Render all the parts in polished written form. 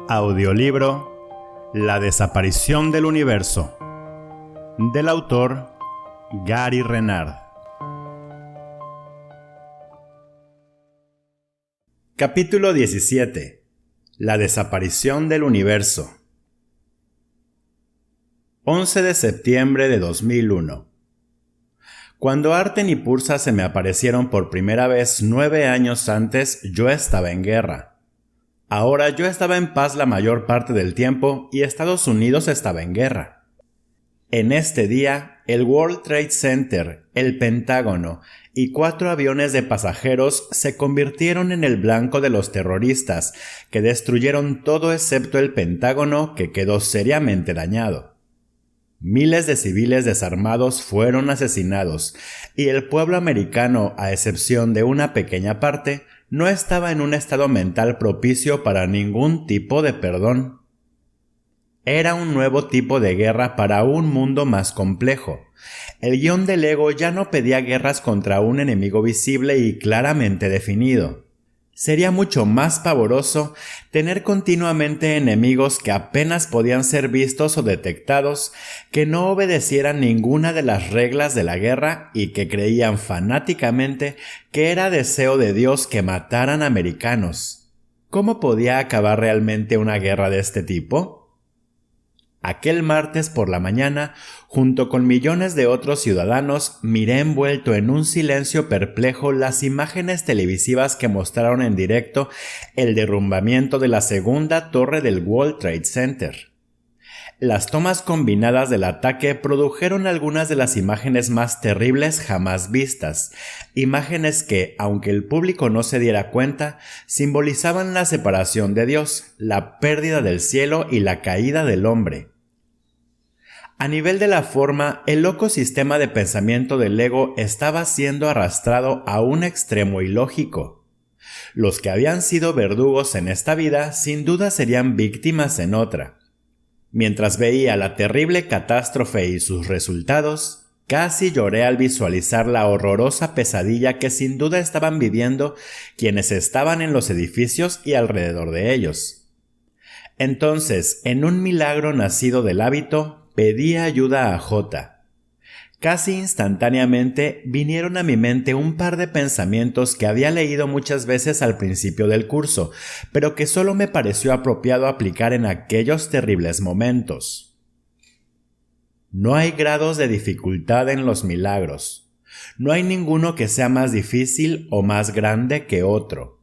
Audiolibro La desaparición del universo, del autor Gary Renard. Capítulo 17. La desaparición del universo. 11 de septiembre de 2001. Cuando Arten y Pursa se me aparecieron por primera vez 9 años antes, yo estaba en guerra. Ahora yo estaba en paz la mayor parte del tiempo y Estados Unidos estaba en guerra. En este día, el World Trade Center, el Pentágono y 4 aviones de pasajeros se convirtieron en el blanco de los terroristas, que destruyeron todo excepto el Pentágono, que quedó seriamente dañado. Miles de civiles desarmados fueron asesinados, y el pueblo americano, a excepción de una pequeña parte, no estaba en un estado mental propicio para ningún tipo de perdón. Era un nuevo tipo de guerra para un mundo más complejo. El guión del ego ya no pedía guerras contra un enemigo visible y claramente definido. Sería mucho más pavoroso tener continuamente enemigos que apenas podían ser vistos o detectados, que no obedecieran ninguna de las reglas de la guerra y que creían fanáticamente que era deseo de Dios que mataran americanos. ¿Cómo podía acabar realmente una guerra de este tipo? Aquel martes por la mañana, junto con millones de otros ciudadanos, miré envuelto en un silencio perplejo las imágenes televisivas que mostraron en directo el derrumbamiento de la segunda torre del World Trade Center. Las tomas combinadas del ataque produjeron algunas de las imágenes más terribles jamás vistas, imágenes que, aunque el público no se diera cuenta, simbolizaban la separación de Dios, la pérdida del cielo y la caída del hombre. A nivel de la forma, el loco sistema de pensamiento del ego estaba siendo arrastrado a un extremo ilógico. Los que habían sido verdugos en esta vida sin duda serían víctimas en otra. Mientras veía la terrible catástrofe y sus resultados, casi lloré al visualizar la horrorosa pesadilla que sin duda estaban viviendo quienes estaban en los edificios y alrededor de ellos. Entonces, en un milagro nacido del hábito, pedí ayuda a J. Casi instantáneamente vinieron a mi mente un par de pensamientos que había leído muchas veces al principio del curso, pero que solo me pareció apropiado aplicar en aquellos terribles momentos. No hay grados de dificultad en los milagros. No hay ninguno que sea más difícil o más grande que otro.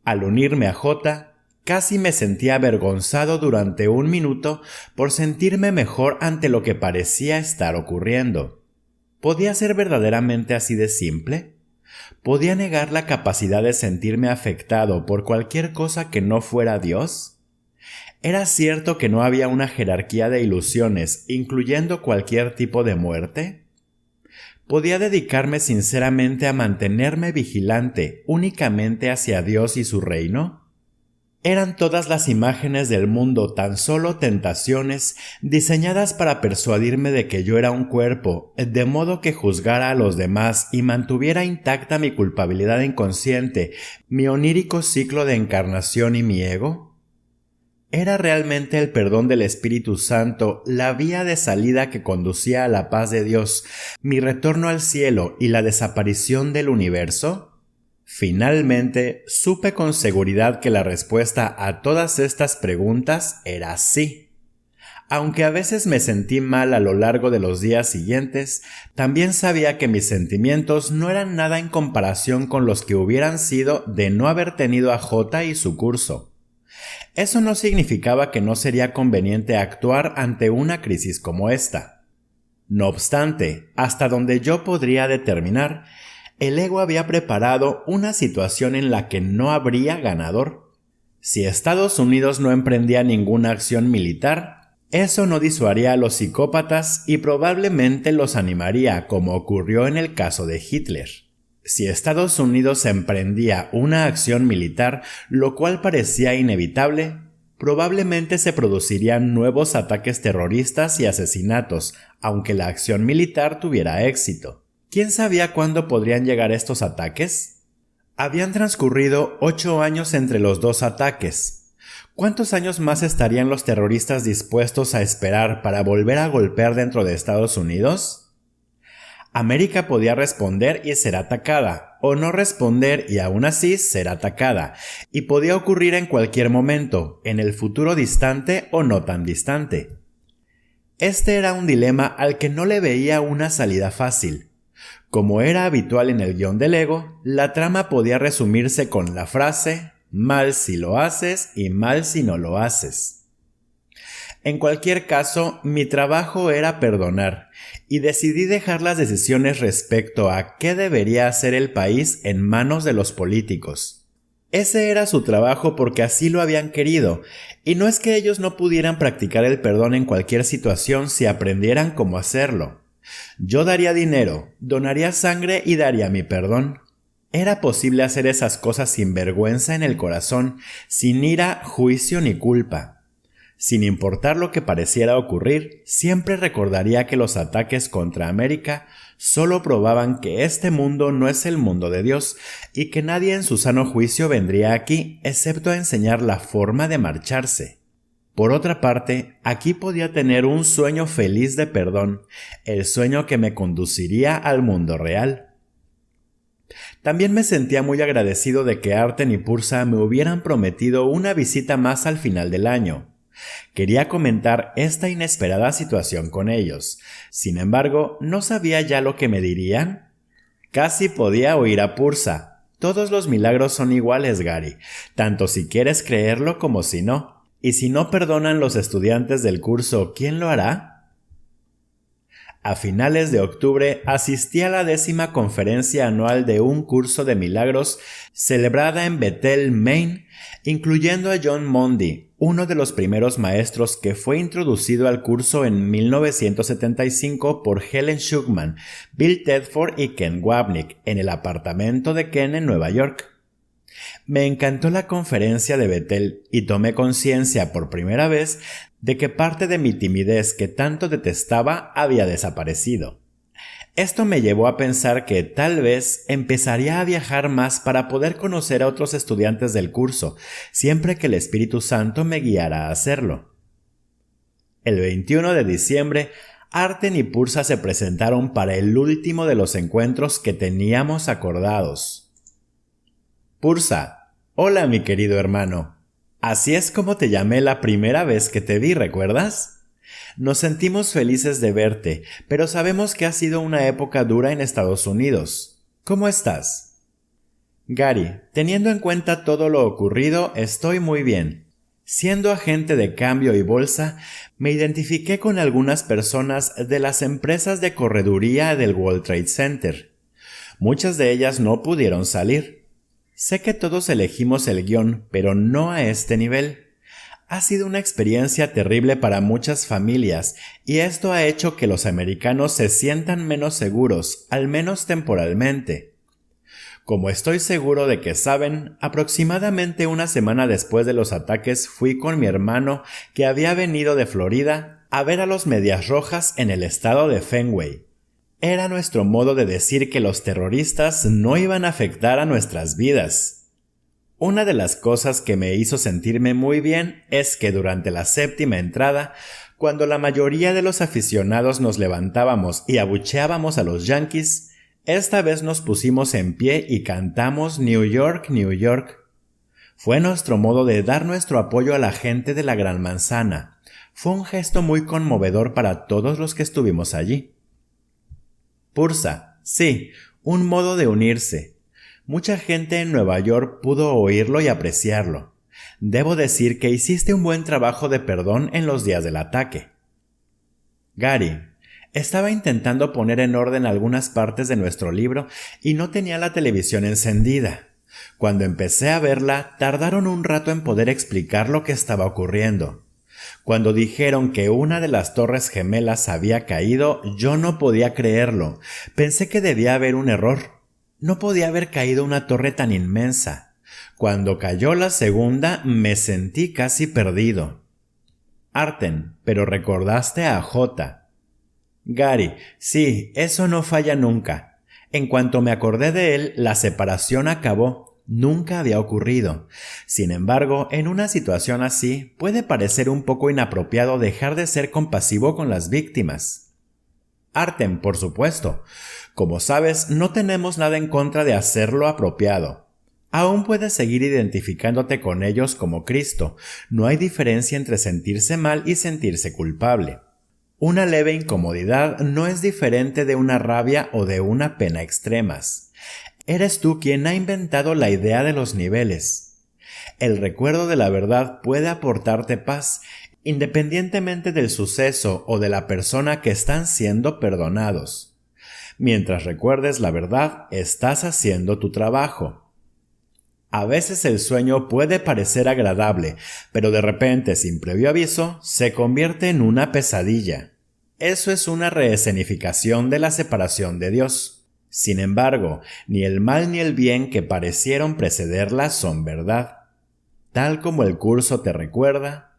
Al unirme a J, casi me sentí avergonzado durante un minuto por sentirme mejor ante lo que parecía estar ocurriendo. ¿Podía ser verdaderamente así de simple? ¿Podía negar la capacidad de sentirme afectado por cualquier cosa que no fuera Dios? ¿Era cierto que no había una jerarquía de ilusiones, incluyendo cualquier tipo de muerte? ¿Podía dedicarme sinceramente a mantenerme vigilante únicamente hacia Dios y su reino? ¿Eran todas las imágenes del mundo tan solo tentaciones diseñadas para persuadirme de que yo era un cuerpo, de modo que juzgara a los demás y mantuviera intacta mi culpabilidad inconsciente, mi onírico ciclo de encarnación y mi ego? ¿Era realmente el perdón del Espíritu Santo la vía de salida que conducía a la paz de Dios, mi retorno al cielo y la desaparición del universo? Finalmente, supe con seguridad que la respuesta a todas estas preguntas era sí. Aunque a veces me sentí mal a lo largo de los días siguientes, también sabía que mis sentimientos no eran nada en comparación con los que hubieran sido de no haber tenido a J y su curso. Eso no significaba que no sería conveniente actuar ante una crisis como esta. No obstante, hasta donde yo podría determinar, el ego había preparado una situación en la que no habría ganador. Si Estados Unidos no emprendía ninguna acción militar, eso no disuadiría a los psicópatas y probablemente los animaría, como ocurrió en el caso de Hitler. Si Estados Unidos emprendía una acción militar, lo cual parecía inevitable, probablemente se producirían nuevos ataques terroristas y asesinatos, aunque la acción militar tuviera éxito. ¿Quién sabía cuándo podrían llegar estos ataques? Habían transcurrido 8 años entre los dos ataques. ¿Cuántos años más estarían los terroristas dispuestos a esperar para volver a golpear dentro de Estados Unidos? América podía responder y ser atacada, o no responder y aún así ser atacada, y podía ocurrir en cualquier momento, en el futuro distante o no tan distante. Este era un dilema al que no le veía una salida fácil. Como era habitual en el guión del ego, la trama podía resumirse con la frase «mal si lo haces y mal si no lo haces». En cualquier caso, mi trabajo era perdonar, y decidí dejar las decisiones respecto a qué debería hacer el país en manos de los políticos. Ese era su trabajo porque así lo habían querido, y no es que ellos no pudieran practicar el perdón en cualquier situación si aprendieran cómo hacerlo. Yo daría dinero, donaría sangre y daría mi perdón. Era posible hacer esas cosas sin vergüenza en el corazón, sin ira, juicio ni culpa. Sin importar lo que pareciera ocurrir, siempre recordaría que los ataques contra América solo probaban que este mundo no es el mundo de Dios y que nadie en su sano juicio vendría aquí excepto a enseñar la forma de marcharse. Por otra parte, aquí podía tener un sueño feliz de perdón, el sueño que me conduciría al mundo real. También me sentía muy agradecido de que Arten y Pursa me hubieran prometido una visita más al final del año. Quería comentar esta inesperada situación con ellos. Sin embargo, ¿no sabía ya lo que me dirían? Casi podía oír a Pursa. Todos los milagros son iguales, Gary, tanto si quieres creerlo como si no. Y si no perdonan los estudiantes del curso, ¿quién lo hará? A finales de octubre asistí a la 10ª conferencia anual de un curso de milagros celebrada en Bethel, Maine, incluyendo a John Mundy, uno de los primeros maestros que fue introducido al curso en 1975 por Helen Schucman, Bill Tedford y Ken Wapnick en el apartamento de Ken en Nueva York. Me encantó la conferencia de Bethel y tomé conciencia por primera vez de que parte de mi timidez que tanto detestaba había desaparecido. Esto me llevó a pensar que tal vez empezaría a viajar más para poder conocer a otros estudiantes del curso, siempre que el Espíritu Santo me guiara a hacerlo. El 21 de diciembre, Arten y Pursa se presentaron para el último de los encuentros que teníamos acordados. Pursa: hola mi querido hermano. Así es como te llamé la primera vez que te vi, ¿recuerdas? Nos sentimos felices de verte, pero sabemos que ha sido una época dura en Estados Unidos. ¿Cómo estás? Gary, teniendo en cuenta todo lo ocurrido, estoy muy bien. Siendo agente de cambio y bolsa, me identifiqué con algunas personas de las empresas de correduría del World Trade Center. Muchas de ellas no pudieron salir. Sé que todos elegimos el guión, pero no a este nivel. Ha sido una experiencia terrible para muchas familias, y esto ha hecho que los americanos se sientan menos seguros, al menos temporalmente. Como estoy seguro de que saben, aproximadamente una semana después de los ataques fui con mi hermano, que había venido de Florida, a ver a los Medias Rojas en el estado de Fenway. Era nuestro modo de decir que los terroristas no iban a afectar a nuestras vidas. Una de las cosas que me hizo sentirme muy bien es que durante la 7ª entrada, cuando la mayoría de los aficionados nos levantábamos y abucheábamos a los Yankees, esta vez nos pusimos en pie y cantamos New York, New York. Fue nuestro modo de dar nuestro apoyo a la gente de la Gran Manzana. Fue un gesto muy conmovedor para todos los que estuvimos allí. Pursa: sí, un modo de unirse. Mucha gente en Nueva York pudo oírlo y apreciarlo. Debo decir que hiciste un buen trabajo de perdón en los días del ataque. Gary: estaba intentando poner en orden algunas partes de nuestro libro y no tenía la televisión encendida. Cuando empecé a verla, tardaron un rato en poder explicar lo que estaba ocurriendo. Cuando dijeron que una de las torres gemelas había caído, yo no podía creerlo. Pensé que debía haber un error. No podía haber caído una torre tan inmensa. Cuando cayó la segunda, me sentí casi perdido. Arten: pero recordaste a J. Gary: sí, eso no falla nunca. En cuanto me acordé de él, la separación acabó. nunca había ocurrido. Sin embargo, en una situación así, puede parecer un poco inapropiado dejar de ser compasivo con las víctimas. Artem, por supuesto. Como sabes, no tenemos nada en contra de hacerlo apropiado. Aún puedes seguir identificándote con ellos como Cristo. No hay diferencia entre sentirse mal y sentirse culpable. Una leve incomodidad no es diferente de una rabia o de una pena extremas. Eres tú quien ha inventado la idea de los niveles. El recuerdo de la verdad puede aportarte paz, independientemente del suceso o de la persona que están siendo perdonados. Mientras recuerdes la verdad, estás haciendo tu trabajo. A veces el sueño puede parecer agradable, pero de repente, sin previo aviso, se convierte en una pesadilla. Eso es una reescenificación de la separación de Dios. Sin embargo, ni el mal ni el bien que parecieron precederla son verdad. Tal como el curso te recuerda,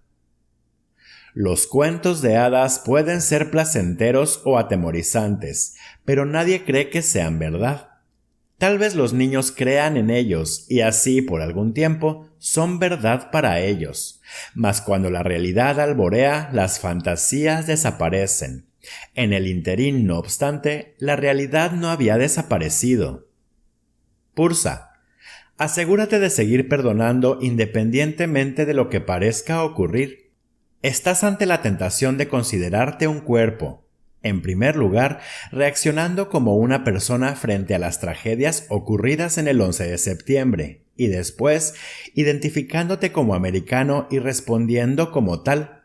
los cuentos de hadas pueden ser placenteros o atemorizantes, pero nadie cree que sean verdad. Tal vez los niños crean en ellos y así por algún tiempo son verdad para ellos, mas cuando la realidad alborea, las fantasías desaparecen. En el interín, no obstante, la realidad no había desaparecido. Pursa. Asegúrate de seguir perdonando independientemente de lo que parezca ocurrir. Estás ante la tentación de considerarte un cuerpo. En primer lugar, reaccionando como una persona frente a las tragedias ocurridas en el 11 de septiembre, y después, identificándote como americano y respondiendo como tal.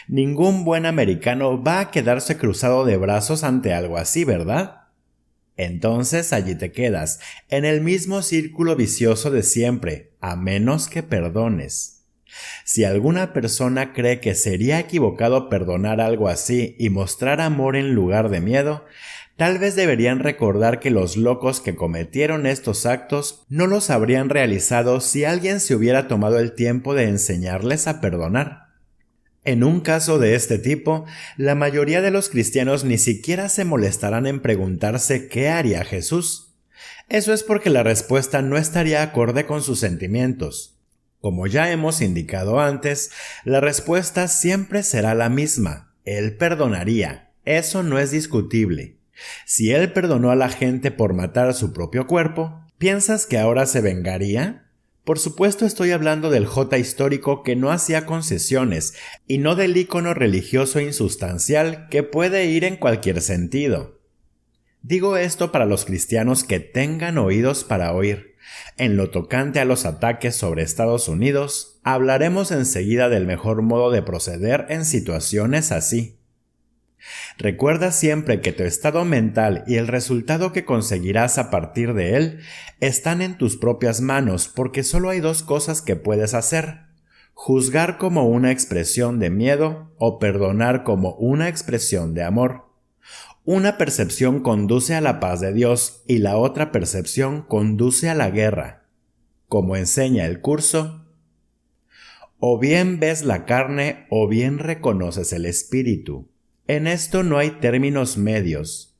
Ningún buen americano va a quedarse cruzado de brazos ante algo así, ¿verdad? Entonces allí te quedas, en el mismo círculo vicioso de siempre, a menos que perdones. Si alguna persona cree que sería equivocado perdonar algo así y mostrar amor en lugar de miedo, tal vez deberían recordar que los locos que cometieron estos actos no los habrían realizado si alguien se hubiera tomado el tiempo de enseñarles a perdonar. En un caso de este tipo, la mayoría de los cristianos ni siquiera se molestarán en preguntarse qué haría Jesús. Eso es porque la respuesta no estaría acorde con sus sentimientos. Como ya hemos indicado antes, la respuesta siempre será la misma. Él perdonaría. Eso no es discutible. Si él perdonó a la gente por matar a su propio cuerpo, ¿piensas que ahora se vengaría? Por supuesto estoy hablando del J histórico que no hacía concesiones, y no del ícono religioso insustancial que puede ir en cualquier sentido. Digo esto para los cristianos que tengan oídos para oír. En lo tocante a los ataques sobre Estados Unidos, hablaremos enseguida del mejor modo de proceder en situaciones así. Recuerda siempre que tu estado mental y el resultado que conseguirás a partir de él están en tus propias manos porque solo hay dos cosas que puedes hacer: juzgar como una expresión de miedo o perdonar como una expresión de amor. Una percepción conduce a la paz de Dios y la otra percepción conduce a la guerra. Como enseña el curso, o bien ves la carne o bien reconoces el espíritu. En esto no hay términos medios.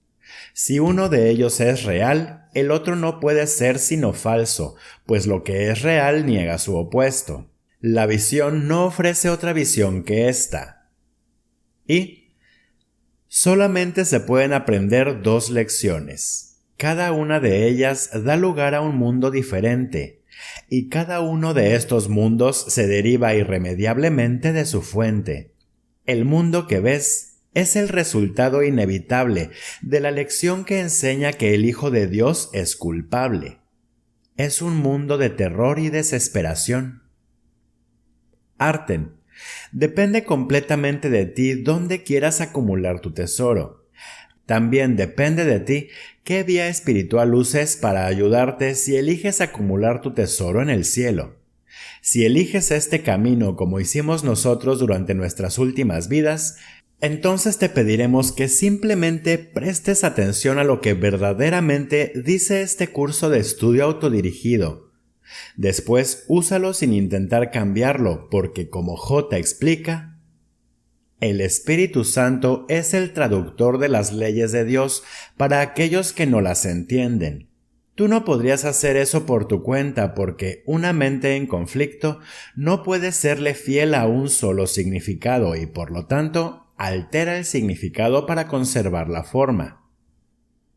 Si uno de ellos es real, el otro no puede ser sino falso, pues lo que es real niega su opuesto. La visión no ofrece otra visión que esta. Y solamente se pueden aprender dos lecciones. Cada una de ellas da lugar a un mundo diferente, y cada uno de estos mundos se deriva irremediablemente de su fuente. El mundo que ves es el resultado inevitable de la lección que enseña que el Hijo de Dios es culpable. Es un mundo de terror y desesperación. Artem. Depende completamente de ti dónde quieras acumular tu tesoro. También depende de ti qué vía espiritual uses para ayudarte si eliges acumular tu tesoro en el cielo. Si eliges este camino como hicimos nosotros durante nuestras últimas vidas, entonces te pediremos que simplemente prestes atención a lo que verdaderamente dice este curso de estudio autodirigido. Después úsalo sin intentar cambiarlo, porque como J explica, el Espíritu Santo es el traductor de las leyes de Dios para aquellos que no las entienden. Tú no podrías hacer eso por tu cuenta porque una mente en conflicto no puede serle fiel a un solo significado y por lo tanto altera el significado para conservar la forma.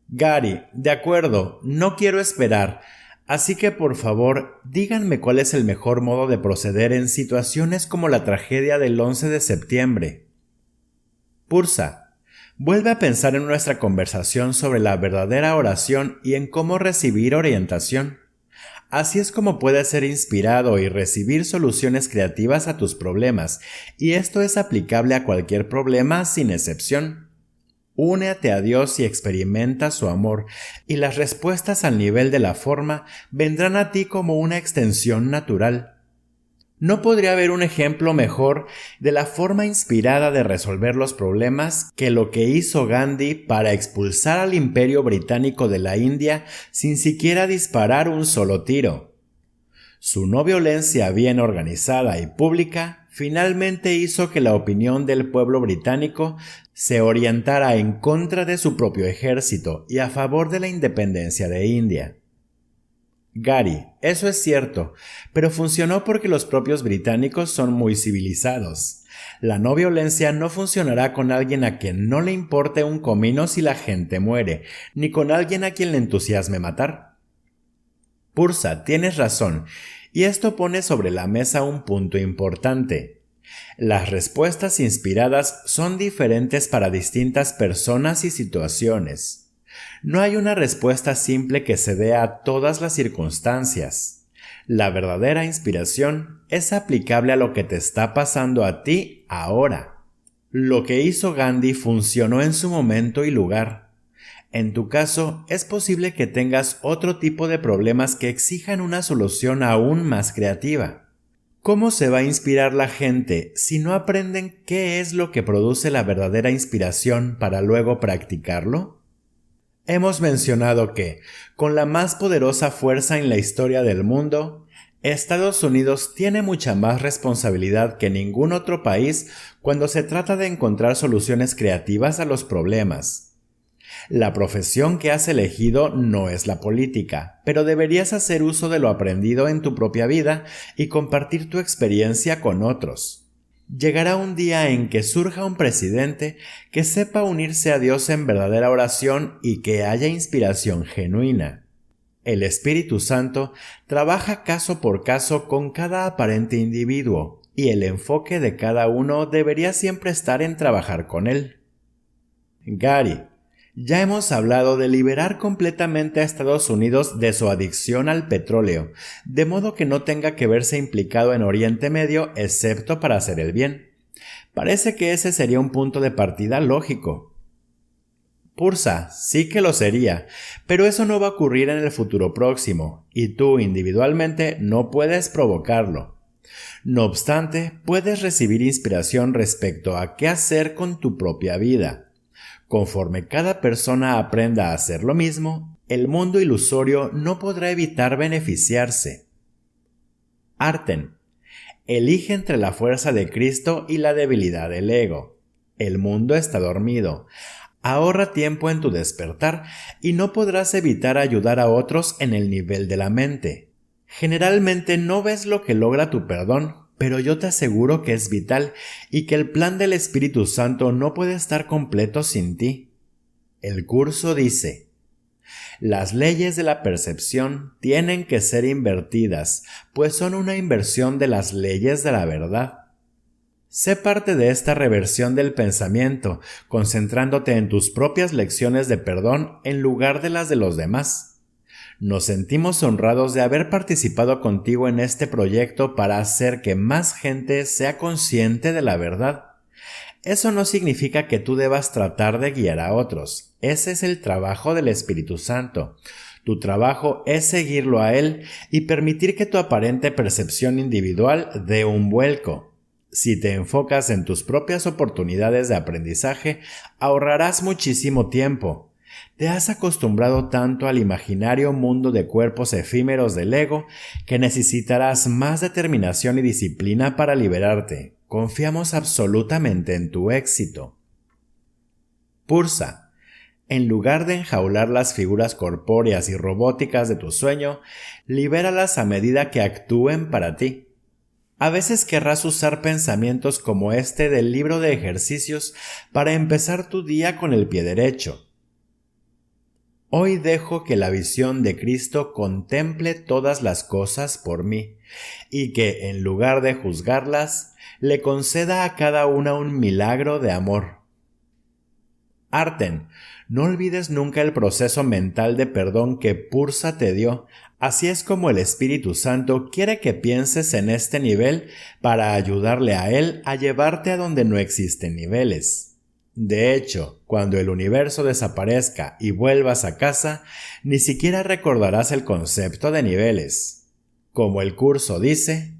Gary, de acuerdo, no quiero esperar, así que por favor díganme cuál es el mejor modo de proceder en situaciones como la tragedia del 11 de septiembre. Pursa. Vuelve a pensar en nuestra conversación sobre la verdadera oración y en cómo recibir orientación. Así es como puedes ser inspirado y recibir soluciones creativas a tus problemas, y esto es aplicable a cualquier problema sin excepción. Únete a Dios y experimenta su amor, y las respuestas al nivel de la forma vendrán a ti como una extensión natural. No podría haber un ejemplo mejor de la forma inspirada de resolver los problemas que lo que hizo Gandhi para expulsar al Imperio Británico de la India sin siquiera disparar un solo tiro. Su no violencia bien organizada y pública finalmente hizo que la opinión del pueblo británico se orientara en contra de su propio ejército y a favor de la independencia de India. Gary, eso es cierto, pero funcionó porque los propios británicos son muy civilizados. La no violencia no funcionará con alguien a quien no le importe un comino si la gente muere, ni con alguien a quien le entusiasme matar. Pursa, tienes razón, y esto pone sobre la mesa un punto importante. Las respuestas inspiradas son diferentes para distintas personas y situaciones. No hay una respuesta simple que se dé a todas las circunstancias. La verdadera inspiración es aplicable a lo que te está pasando a ti ahora. Lo que hizo Gandhi funcionó en su momento y lugar. En tu caso, es posible que tengas otro tipo de problemas que exijan una solución aún más creativa. ¿Cómo se va a inspirar la gente si no aprenden qué es lo que produce la verdadera inspiración para luego practicarlo? Hemos mencionado que, con la más poderosa fuerza en la historia del mundo, Estados Unidos tiene mucha más responsabilidad que ningún otro país cuando se trata de encontrar soluciones creativas a los problemas. La profesión que has elegido no es la política, pero deberías hacer uso de lo aprendido en tu propia vida y compartir tu experiencia con otros. Llegará un día en que surja un presidente que sepa unirse a Dios en verdadera oración y que haya inspiración genuina. El Espíritu Santo trabaja caso por caso con cada aparente individuo, y el enfoque de cada uno debería siempre estar en trabajar con él. Gary, ya hemos hablado de liberar completamente a Estados Unidos de su adicción al petróleo, de modo que no tenga que verse implicado en Oriente Medio excepto para hacer el bien. Parece que ese sería un punto de partida lógico. Pursa, sí que lo sería, pero eso no va a ocurrir en el futuro próximo, y tú individualmente no puedes provocarlo. No obstante, puedes recibir inspiración respecto a qué hacer con tu propia vida. Conforme cada persona aprenda a hacer lo mismo, el mundo ilusorio no podrá evitar beneficiarse. Arten. Elige entre la fuerza de Cristo y la debilidad del ego. El mundo está dormido. Ahorra tiempo en tu despertar y no podrás evitar ayudar a otros en el nivel de la mente. Generalmente no ves lo que logra tu perdón, pero yo te aseguro que es vital y que el plan del Espíritu Santo no puede estar completo sin ti. El curso dice: las leyes de la percepción tienen que ser invertidas, pues son una inversión de las leyes de la verdad. Sé parte de esta reversión del pensamiento, concentrándote en tus propias lecciones de perdón en lugar de las de los demás. Nos sentimos honrados de haber participado contigo en este proyecto para hacer que más gente sea consciente de la verdad. Eso no significa que tú debas tratar de guiar a otros. Ese es el trabajo del Espíritu Santo. Tu trabajo es seguirlo a Él y permitir que tu aparente percepción individual dé un vuelco. Si te enfocas en tus propias oportunidades de aprendizaje, ahorrarás muchísimo tiempo. Te has acostumbrado tanto al imaginario mundo de cuerpos efímeros del ego que necesitarás más determinación y disciplina para liberarte. Confiamos absolutamente en tu éxito. Pursa. En lugar de enjaular las figuras corpóreas y robóticas de tu sueño, libéralas a medida que actúen para ti. A veces querrás usar pensamientos como este del libro de ejercicios para empezar tu día con el pie derecho. Hoy dejo que la visión de Cristo contemple todas las cosas por mí, y que, en lugar de juzgarlas, le conceda a cada una un milagro de amor. Arten, no olvides nunca el proceso mental de perdón que Pursa te dio. Así es como el Espíritu Santo quiere que pienses en este nivel para ayudarle a él a llevarte a donde no existen niveles. De hecho, cuando el universo desaparezca y vuelvas a casa, ni siquiera recordarás el concepto de niveles. Como el curso dice,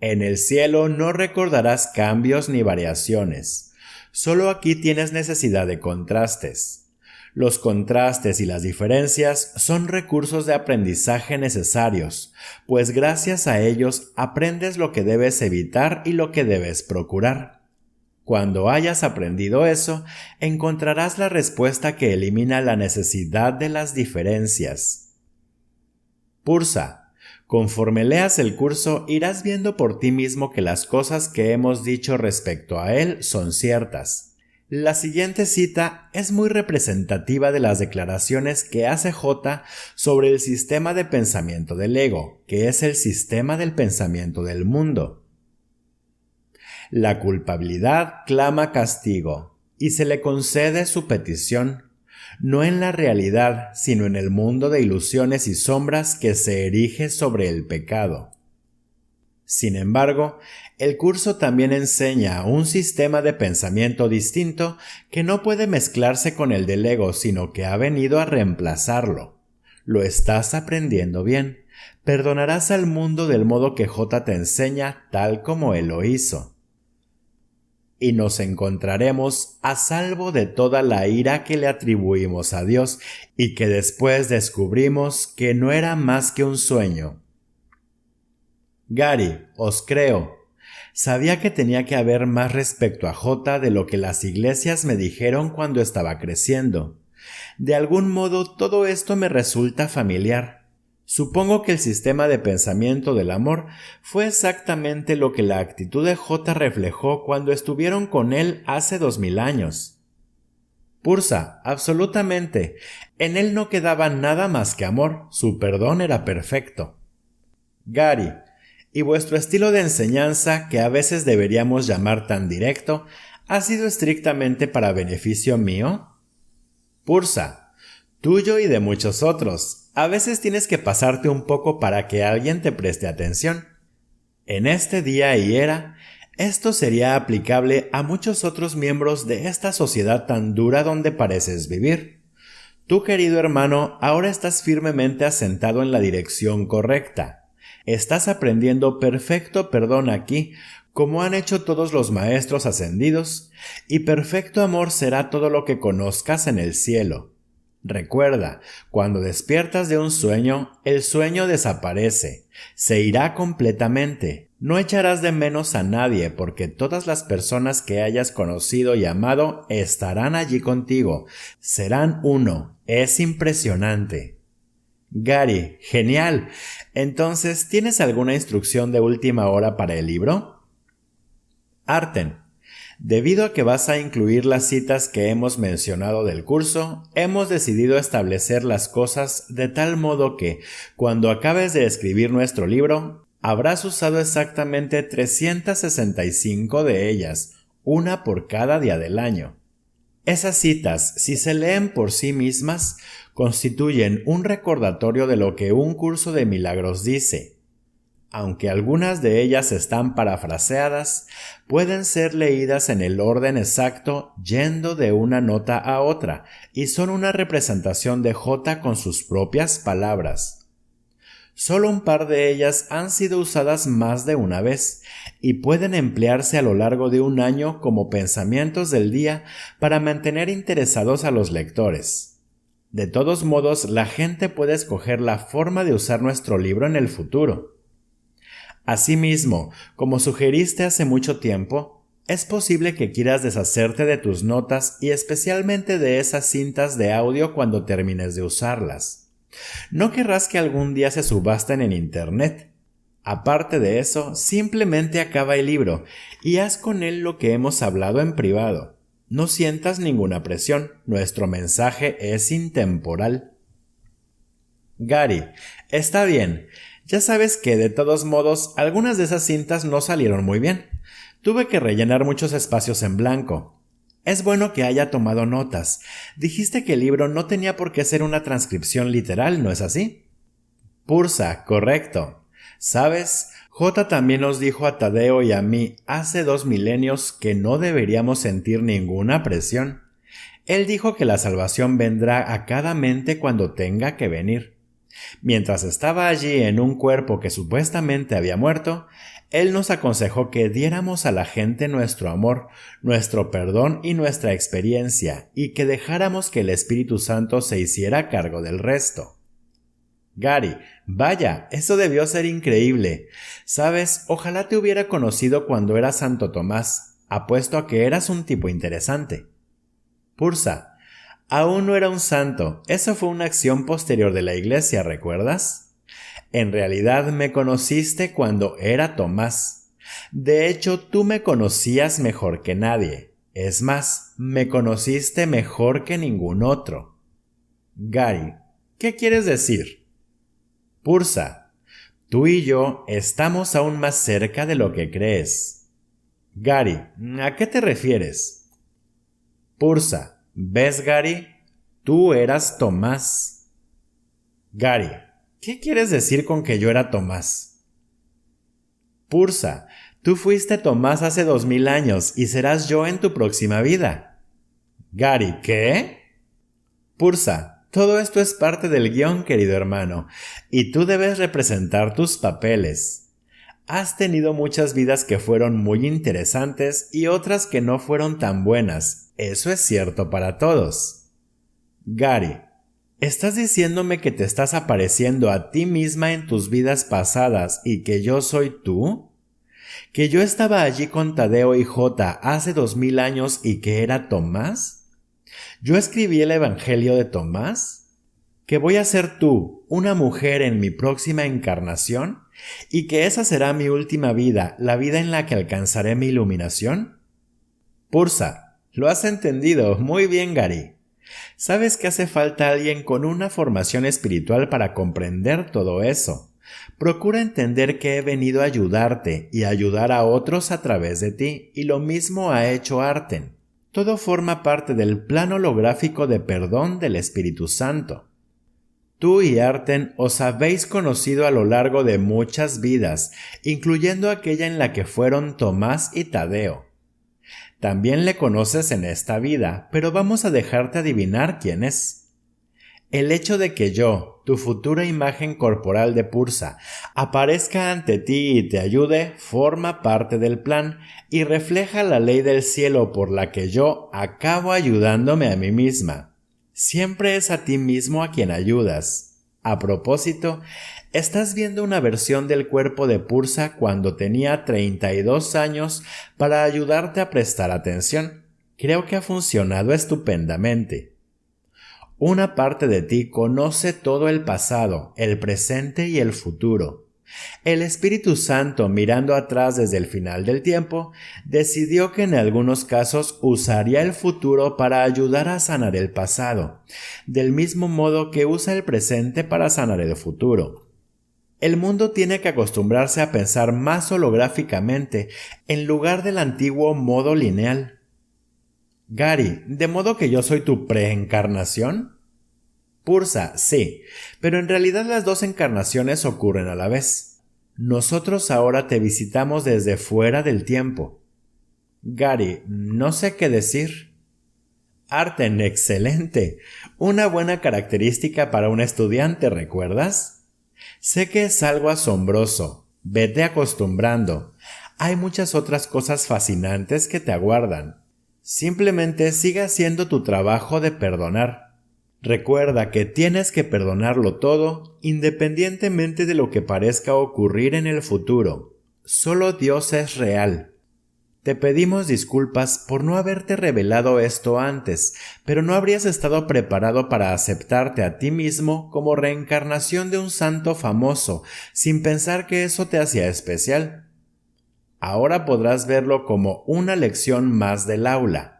en el cielo no recordarás cambios ni variaciones. Solo aquí tienes necesidad de contrastes. Los contrastes y las diferencias son recursos de aprendizaje necesarios, pues gracias a ellos aprendes lo que debes evitar y lo que debes procurar. Cuando hayas aprendido eso, encontrarás la respuesta que elimina la necesidad de las diferencias. Pursa, conforme leas el curso, irás viendo por ti mismo que las cosas que hemos dicho respecto a él son ciertas. La siguiente cita es muy representativa de las declaraciones que hace J sobre el sistema de pensamiento del ego, que es el sistema del pensamiento del mundo. La culpabilidad clama castigo, y se le concede su petición, no en la realidad, sino en el mundo de ilusiones y sombras que se erige sobre el pecado. Sin embargo, el curso también enseña un sistema de pensamiento distinto que no puede mezclarse con el del ego, sino que ha venido a reemplazarlo. Lo estás aprendiendo bien. Perdonarás al mundo del modo que J te enseña, tal como él lo hizo. Y nos encontraremos a salvo de toda la ira que le atribuimos a Dios y que después descubrimos que no era más que un sueño. Gary, os creo. Sabía que tenía que haber más respecto a J de lo que las iglesias me dijeron cuando estaba creciendo. De algún modo todo esto me resulta familiar. Supongo que el sistema de pensamiento del amor fue exactamente lo que la actitud de J reflejó cuando estuvieron con él hace 2000 años. Pursa, absolutamente. En él no quedaba nada más que amor, su perdón era perfecto. Gary, ¿y vuestro estilo de enseñanza, que a veces deberíamos llamar tan directo, ha sido estrictamente para beneficio mío? Pursa, tuyo y de muchos otros. A veces tienes que pasarte un poco para que alguien te preste atención. En este día y era, esto sería aplicable a muchos otros miembros de esta sociedad tan dura donde pareces vivir. Tú, querido hermano, ahora estás firmemente asentado en la dirección correcta. Estás aprendiendo perfecto perdón aquí, como han hecho todos los maestros ascendidos, y perfecto amor será todo lo que conozcas en el cielo. Recuerda, cuando despiertas de un sueño, el sueño desaparece, se irá completamente. No echarás de menos a nadie porque todas las personas que hayas conocido y amado estarán allí contigo. Serán uno. Es impresionante. Gary, genial. Entonces, ¿tienes alguna instrucción de última hora para el libro? Arten. Debido a que vas a incluir las citas que hemos mencionado del curso, hemos decidido establecer las cosas de tal modo que, cuando acabes de escribir nuestro libro, habrás usado exactamente 365 de ellas, una por cada día del año. Esas citas, si se leen por sí mismas, constituyen un recordatorio de lo que un curso de milagros dice. Aunque algunas de ellas están parafraseadas, pueden ser leídas en el orden exacto yendo de una nota a otra, y son una representación de J con sus propias palabras. Solo un par de ellas han sido usadas más de una vez, y pueden emplearse a lo largo de un año como pensamientos del día para mantener interesados a los lectores. De todos modos, la gente puede escoger la forma de usar nuestro libro en el futuro. Asimismo, como sugeriste hace mucho tiempo, Es posible que quieras deshacerte de tus notas y especialmente de esas cintas de audio cuando termines de usarlas. No querrás que algún día se subasten en internet. Aparte de eso, simplemente acaba el libro y haz con él lo que hemos hablado en privado. No sientas ninguna presión, nuestro mensaje es intemporal. Gary, está bien. Ya sabes que de todos modos algunas de esas cintas no salieron muy bien. Tuve que rellenar muchos espacios en blanco. Es bueno que haya tomado notas. Dijiste que el libro no tenía por qué ser una transcripción literal, ¿no es así? Pursa, correcto. ¿Sabes? J también nos dijo a Tadeo y a mí hace 2 milenios que no deberíamos sentir ninguna presión. Él dijo que la salvación vendrá a cada mente cuando tenga que venir. Mientras estaba allí en un cuerpo que supuestamente había muerto, él nos aconsejó que diéramos a la gente nuestro amor, nuestro perdón y nuestra experiencia, y que dejáramos que el Espíritu Santo se hiciera cargo del resto. Gary, vaya, eso debió ser increíble. Sabes, ojalá te hubiera conocido cuando eras Santo Tomás. Apuesto a que eras un tipo interesante. Pursa, aún no era un santo, eso fue una acción posterior de la iglesia, ¿recuerdas? En realidad me conociste cuando era Tomás. De hecho, tú me conocías mejor que nadie. Es más, me conociste mejor que ningún otro. Gary, ¿qué quieres decir? Pursa, tú y yo estamos aún más cerca de lo que crees. Gary, ¿a qué te refieres? Pursa, ¿ves, Gary? Tú eras Tomás. Gary, ¿qué quieres decir con que yo era Tomás? Pursa, tú fuiste Tomás hace 2000 años y serás yo en tu próxima vida. Gary, ¿qué? Pursa, todo esto es parte del guión, querido hermano, y tú debes representar tus papeles. Has tenido muchas vidas que fueron muy interesantes y otras que no fueron tan buenas. Eso es cierto para todos. Gary, ¿estás diciéndome que te estás apareciendo a ti misma en tus vidas pasadas y que yo soy tú? ¿Que yo estaba allí con Tadeo y J hace 2000 años y que era Tomás? ¿Yo escribí el Evangelio de Tomás? ¿Que voy a ser tú, una mujer en mi próxima encarnación? ¿Y que esa será mi última vida, la vida en la que alcanzaré mi iluminación? Pursa, lo has entendido. Muy bien, Gary. Sabes que hace falta alguien con una formación espiritual para comprender todo eso. Procura entender que he venido a ayudarte y a ayudar a otros a través de ti, y lo mismo ha hecho Arten. Todo forma parte del plan holográfico de perdón del Espíritu Santo. Tú y Arten os habéis conocido a lo largo de muchas vidas, incluyendo aquella en la que fueron Tomás y Tadeo. También le conoces en esta vida, pero vamos a dejarte adivinar quién es. El hecho de que yo, tu futura imagen corporal de Pursa, aparezca ante ti y te ayude, forma parte del plan y refleja la ley del cielo por la que yo acabo ayudándome a mí misma. Siempre es a ti mismo a quien ayudas. A propósito, estás viendo una versión del cuerpo de Pursa cuando tenía 32 años para ayudarte a prestar atención. Creo que ha funcionado estupendamente. Una parte de ti conoce todo el pasado, el presente y el futuro. El Espíritu Santo, mirando atrás desde el final del tiempo, decidió que en algunos casos usaría el futuro para ayudar a sanar el pasado, del mismo modo que usa el presente para sanar el futuro. El mundo tiene que acostumbrarse a pensar más holográficamente en lugar del antiguo modo lineal. Gary, ¿de modo que yo soy tu preencarnación? Pursa, sí, pero en realidad las dos encarnaciones ocurren a la vez. Nosotros ahora te visitamos desde fuera del tiempo. Gary, no sé qué decir. Arten, excelente. Una buena característica para un estudiante, ¿recuerdas? Sé que es algo asombroso. Vete acostumbrando. Hay muchas otras cosas fascinantes que te aguardan. Simplemente sigue haciendo tu trabajo de perdonar. Recuerda que tienes que perdonarlo todo, independientemente de lo que parezca ocurrir en el futuro. Solo Dios es real. Te pedimos disculpas por no haberte revelado esto antes, pero no habrías estado preparado para aceptarte a ti mismo como reencarnación de un santo famoso, sin pensar que eso te hacía especial. Ahora podrás verlo como una lección más del aula.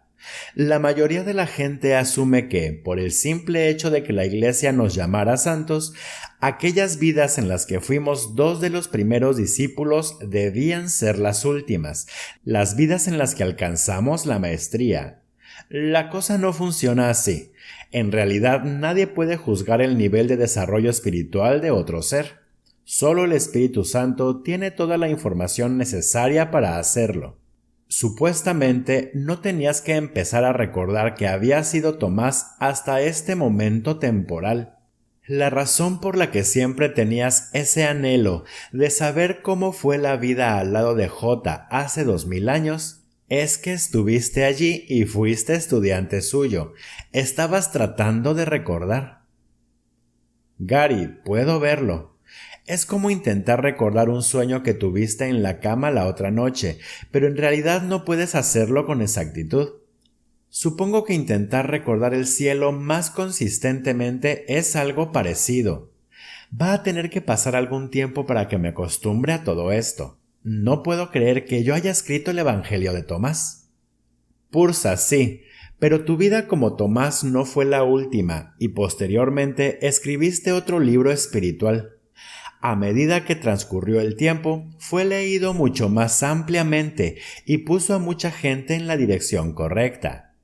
La mayoría de la gente asume que, por el simple hecho de que la Iglesia nos llamara santos, aquellas vidas en las que fuimos dos de los primeros discípulos debían ser las últimas, las vidas en las que alcanzamos la maestría. La cosa no funciona así. En realidad, nadie puede juzgar el nivel de desarrollo espiritual de otro ser. Solo el Espíritu Santo tiene toda la información necesaria para hacerlo. Supuestamente no tenías que empezar a recordar que había sido Tomás hasta este momento temporal. La razón por la que siempre tenías ese anhelo de saber cómo fue la vida al lado de J hace 2000 años es que estuviste allí y fuiste estudiante suyo. Estabas tratando de recordar. Gary, puedo verlo. Es como intentar recordar un sueño que tuviste en la cama la otra noche, pero en realidad no puedes hacerlo con exactitud. Supongo que intentar recordar el cielo más consistentemente es algo parecido. Va a tener que pasar algún tiempo para que me acostumbre a todo esto. No puedo creer que yo haya escrito el Evangelio de Tomás. Pursa, sí, pero tu vida como Tomás no fue la última y posteriormente escribiste otro libro espiritual. A medida que transcurrió el tiempo, fue leído mucho más ampliamente y puso a mucha gente en la dirección correcta.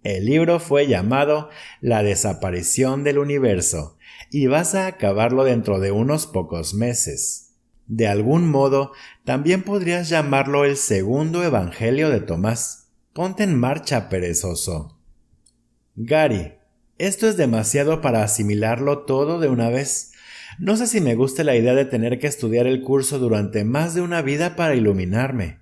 El libro fue llamado La desaparición del universo y vas a acabarlo dentro de unos pocos meses. De algún modo, también podrías llamarlo el segundo Evangelio de Tomás. Ponte en marcha, perezoso. Gary, esto es demasiado para asimilarlo todo de una vez. No sé si me gusta la idea de tener que estudiar el curso durante más de una vida para iluminarme.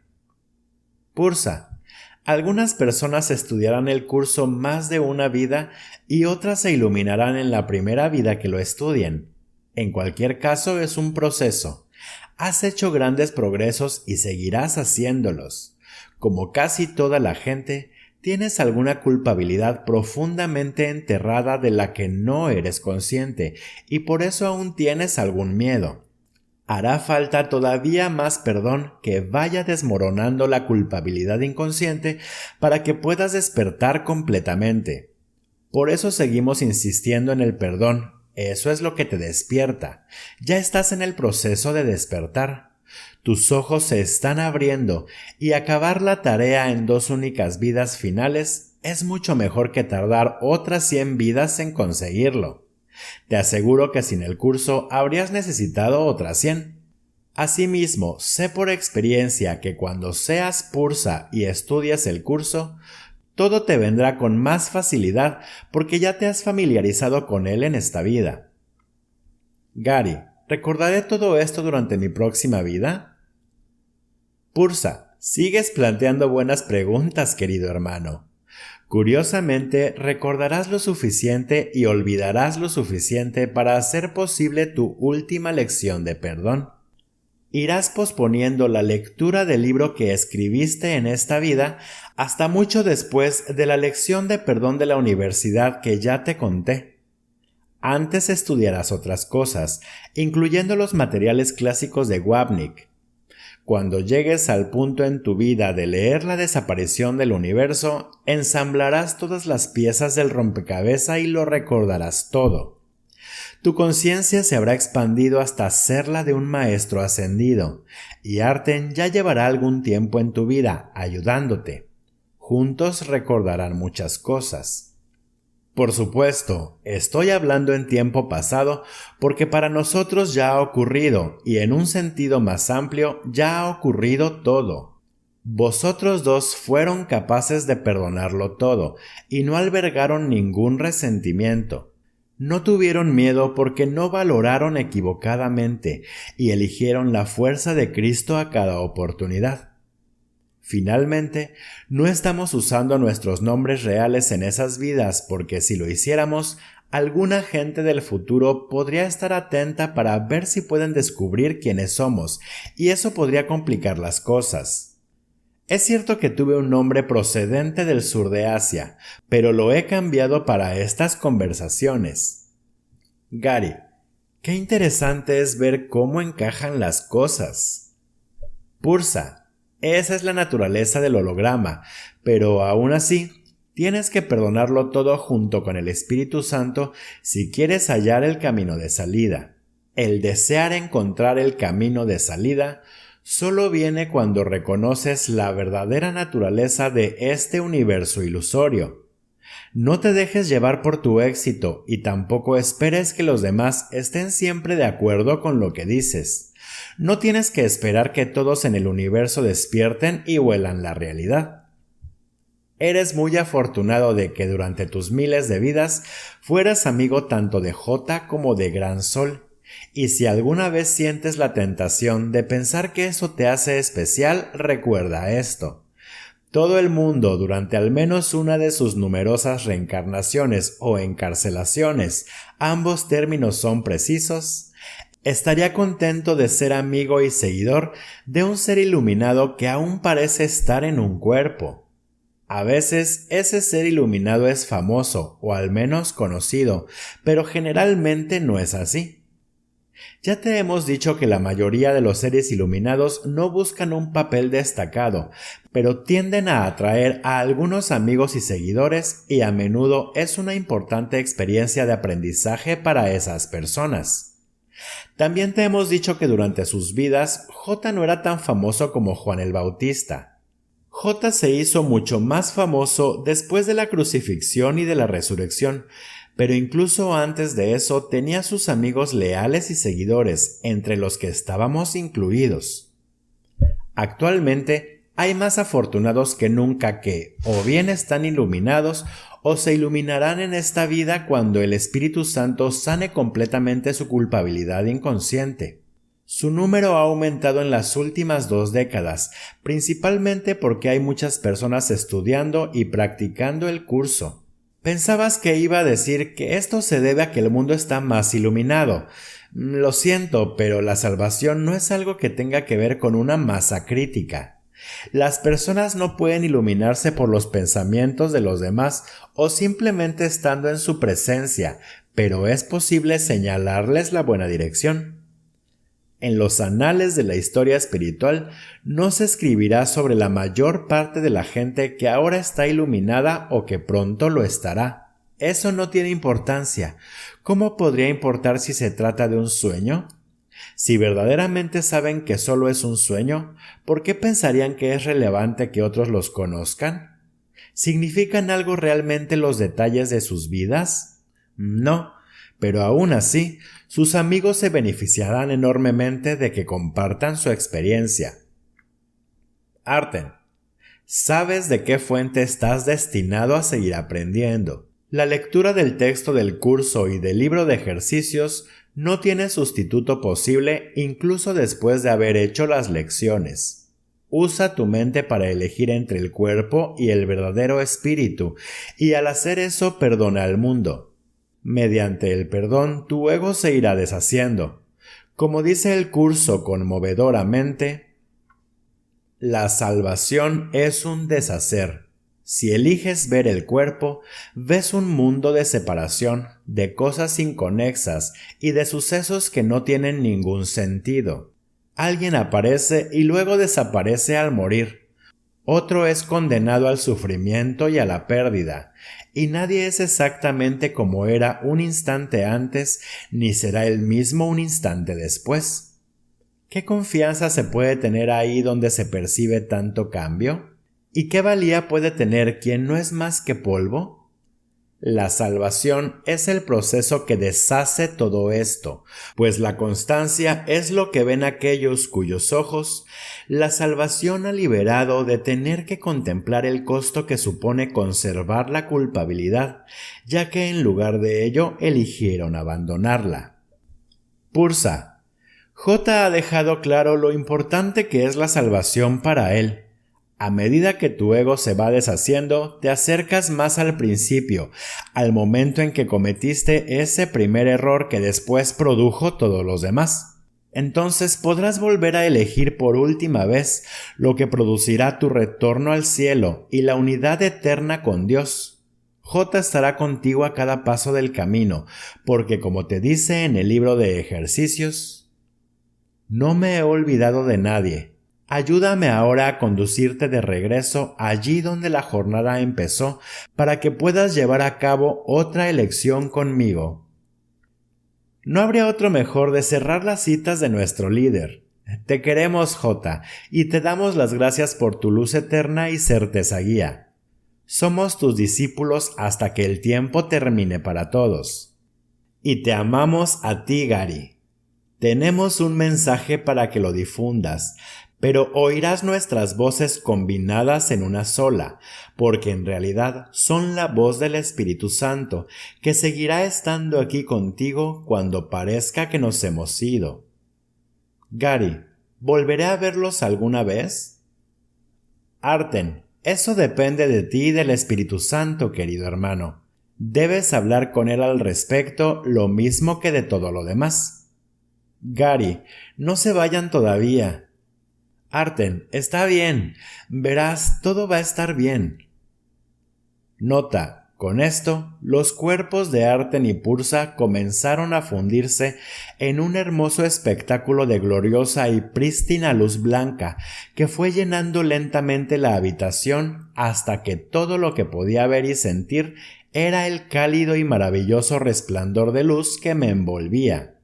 Pursa, algunas personas estudiarán el curso más de una vida y otras se iluminarán en la primera vida que lo estudien. En cualquier caso es un proceso. Has hecho grandes progresos y seguirás haciéndolos. Como casi toda la gente, tienes alguna culpabilidad profundamente enterrada de la que no eres consciente y por eso aún tienes algún miedo. Hará falta todavía más perdón que vaya desmoronando la culpabilidad inconsciente para que puedas despertar completamente. Por eso seguimos insistiendo en el perdón. Eso es lo que te despierta. Ya estás en el proceso de despertar. Tus ojos se están abriendo y acabar la tarea en 2 únicas vidas finales es mucho mejor que tardar otras 100 vidas en conseguirlo. Te aseguro que sin el curso habrías necesitado otras 100. Asimismo, sé por experiencia que cuando seas Pursa y estudias el curso, todo te vendrá con más facilidad porque ya te has familiarizado con él en esta vida. Gary, ¿recordaré todo esto durante mi próxima vida? Pursa, sigues planteando buenas preguntas, querido hermano. Curiosamente, recordarás lo suficiente y olvidarás lo suficiente para hacer posible tu última lección de perdón. Irás posponiendo la lectura del libro que escribiste en esta vida hasta mucho después de la lección de perdón de la universidad que ya te conté. Antes estudiarás otras cosas, incluyendo los materiales clásicos de Wapnick. Cuando llegues al punto en tu vida de leer la desaparición del universo, ensamblarás todas las piezas del rompecabezas y lo recordarás todo. Tu conciencia se habrá expandido hasta ser la de un maestro ascendido, y Arten ya llevará algún tiempo en tu vida, ayudándote. Juntos recordarán muchas cosas. Por supuesto, estoy hablando en tiempo pasado porque para nosotros ya ha ocurrido y en un sentido más amplio ya ha ocurrido todo. Vosotros dos fueron capaces de perdonarlo todo y no albergaron ningún resentimiento. No tuvieron miedo porque no valoraron equivocadamente y eligieron la fuerza de Cristo a cada oportunidad. Finalmente, no estamos usando nuestros nombres reales en esas vidas porque si lo hiciéramos, alguna gente del futuro podría estar atenta para ver si pueden descubrir quiénes somos y eso podría complicar las cosas. Es cierto que tuve un nombre procedente del sur de Asia, pero lo he cambiado para estas conversaciones. Gary, qué interesante es ver cómo encajan las cosas. Pursa, esa es la naturaleza del holograma, pero aún así, tienes que perdonarlo todo junto con el Espíritu Santo si quieres hallar el camino de salida. El desear encontrar el camino de salida solo viene cuando reconoces la verdadera naturaleza de este universo ilusorio. No te dejes llevar por tu éxito y tampoco esperes que los demás estén siempre de acuerdo con lo que dices. No tienes que esperar que todos en el universo despierten y huelan la realidad. Eres muy afortunado de que durante tus miles de vidas fueras amigo tanto de J como de Gran Sol. Y si alguna vez sientes la tentación de pensar que eso te hace especial, recuerda esto. Todo el mundo, durante al menos una de sus numerosas reencarnaciones o encarcelaciones, ambos términos son precisos, estaría contento de ser amigo y seguidor de un ser iluminado que aún parece estar en un cuerpo. A veces ese ser iluminado es famoso o al menos conocido, pero generalmente no es así. Ya te hemos dicho que la mayoría de los seres iluminados no buscan un papel destacado, pero tienden a atraer a algunos amigos y seguidores y a menudo es una importante experiencia de aprendizaje para esas personas. También te hemos dicho que durante sus vidas, J no era tan famoso como Juan el Bautista. J se hizo mucho más famoso después de la crucifixión y de la resurrección, pero incluso antes de eso tenía sus amigos leales y seguidores, entre los que estábamos incluidos. Actualmente hay más afortunados que nunca que o bien están iluminados o se iluminarán en esta vida cuando el Espíritu Santo sane completamente su culpabilidad inconsciente. Su número ha aumentado en las últimas 2 décadas, principalmente porque hay muchas personas estudiando y practicando el curso. Pensabas que iba a decir que esto se debe a que el mundo está más iluminado. Lo siento, pero la salvación no es algo que tenga que ver con una masa crítica. Las personas no pueden iluminarse por los pensamientos de los demás o simplemente estando en su presencia, pero es posible señalarles la buena dirección. En los anales de la historia espiritual no se escribirá sobre la mayor parte de la gente que ahora está iluminada o que pronto lo estará. Eso no tiene importancia. ¿Cómo podría importar si se trata de un sueño? Si verdaderamente saben que solo es un sueño, ¿por qué pensarían que es relevante que otros los conozcan? ¿Significan algo realmente los detalles de sus vidas? No, pero aún así, sus amigos se beneficiarán enormemente de que compartan su experiencia. Arten, ¿sabes de qué fuente estás destinado a seguir aprendiendo? La lectura del texto del curso y del libro de ejercicios no tiene sustituto posible incluso después de haber hecho las lecciones. Usa tu mente para elegir entre el cuerpo y el verdadero espíritu, y al hacer eso perdona al mundo. Mediante el perdón, tu ego se irá deshaciendo. Como dice el curso conmovedoramente, la salvación es un deshacer. Si eliges ver el cuerpo, ves un mundo de separación, de cosas inconexas y de sucesos que no tienen ningún sentido. Alguien aparece y luego desaparece al morir. Otro es condenado al sufrimiento y a la pérdida, y nadie es exactamente como era un instante antes, ni será el mismo un instante después. ¿Qué confianza se puede tener ahí donde se percibe tanto cambio? ¿Y qué valía puede tener quien no es más que polvo? La salvación es el proceso que deshace todo esto, pues la constancia es lo que ven aquellos cuyos ojos la salvación ha liberado de tener que contemplar el costo que supone conservar la culpabilidad, ya que en lugar de ello eligieron abandonarla. Pursa, J ha dejado claro lo importante que es la salvación para él. A medida que tu ego se va deshaciendo, te acercas más al principio, al momento en que cometiste ese primer error que después produjo todos los demás. Entonces podrás volver a elegir por última vez lo que producirá tu retorno al cielo y la unidad eterna con Dios. J estará contigo a cada paso del camino, porque como te dice en el libro de ejercicios, no me he olvidado de nadie. Ayúdame ahora a conducirte de regreso allí donde la jornada empezó, para que puedas llevar a cabo otra elección conmigo. No habría otro mejor de cerrar las citas de nuestro líder. Te queremos, J, y te damos las gracias por tu luz eterna y certeza guía. Somos tus discípulos hasta que el tiempo termine para todos. Y te amamos a ti, Gary. Tenemos un mensaje para que lo difundas, pero oirás nuestras voces combinadas en una sola, porque en realidad son la voz del Espíritu Santo, que seguirá estando aquí contigo cuando parezca que nos hemos ido. Gary, ¿volveré a verlos alguna vez? Arten, eso depende de ti y del Espíritu Santo, querido hermano. Debes hablar con él al respecto lo mismo que de todo lo demás. Gary, no se vayan todavía. Arten, está bien. Verás, todo va a estar bien. Nota: con esto, los cuerpos de Arten y Pursa comenzaron a fundirse en un hermoso espectáculo de gloriosa y prístina luz blanca que fue llenando lentamente la habitación hasta que todo lo que podía ver y sentir era el cálido y maravilloso resplandor de luz que me envolvía.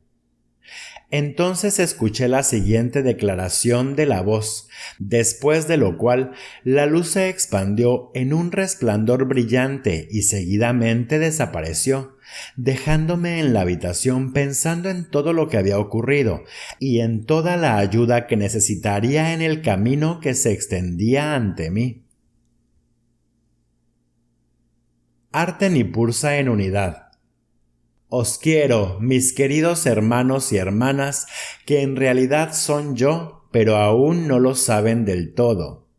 Entonces escuché la siguiente declaración de la voz, después de lo cual la luz se expandió en un resplandor brillante y seguidamente desapareció, dejándome en la habitación pensando en todo lo que había ocurrido y en toda la ayuda que necesitaría en el camino que se extendía ante mí. Arten y Pursa en unidad. Os quiero, mis queridos hermanos y hermanas, que en realidad son yo, pero aún no lo saben del todo.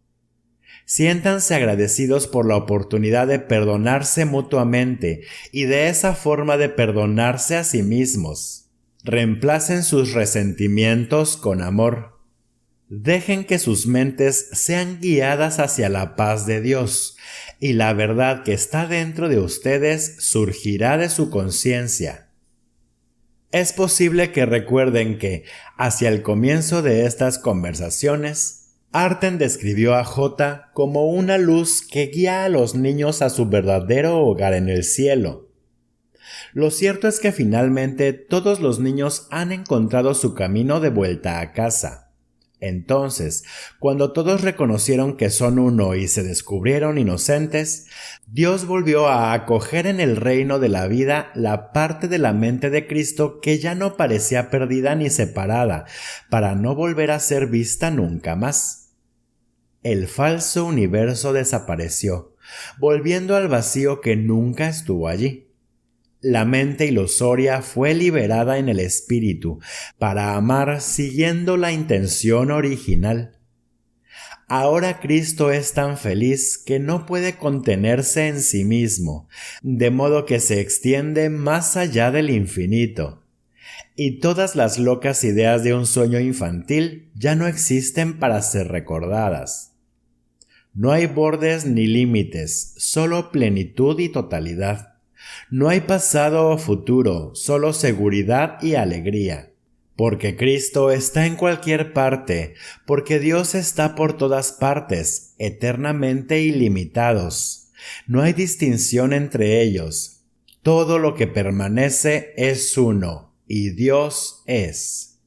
Siéntanse agradecidos por la oportunidad de perdonarse mutuamente y de esa forma de perdonarse a sí mismos. Reemplacen sus resentimientos con amor. Dejen que sus mentes sean guiadas hacia la paz de Dios, y la verdad que está dentro de ustedes surgirá de su conciencia. Es posible que recuerden que, hacia el comienzo de estas conversaciones, Arten describió a J como una luz que guía a los niños a su verdadero hogar en el cielo. Lo cierto es que finalmente todos los niños han encontrado su camino de vuelta a casa. Entonces, cuando todos reconocieron que son uno y se descubrieron inocentes, Dios volvió a acoger en el reino de la vida la parte de la mente de Cristo que ya no parecía perdida ni separada, para no volver a ser vista nunca más. El falso universo desapareció, volviendo al vacío que nunca estuvo allí. La mente ilusoria fue liberada en el espíritu para amar siguiendo la intención original. Ahora Cristo es tan feliz que no puede contenerse en sí mismo, de modo que se extiende más allá del infinito. Y todas las locas ideas de un sueño infantil ya no existen para ser recordadas. No hay bordes ni límites, solo plenitud y totalidad. No hay pasado o futuro, solo seguridad y alegría. Porque Cristo está en cualquier parte, porque Dios está por todas partes, eternamente ilimitados. No hay distinción entre ellos. Todo lo que permanece es uno, y Dios es.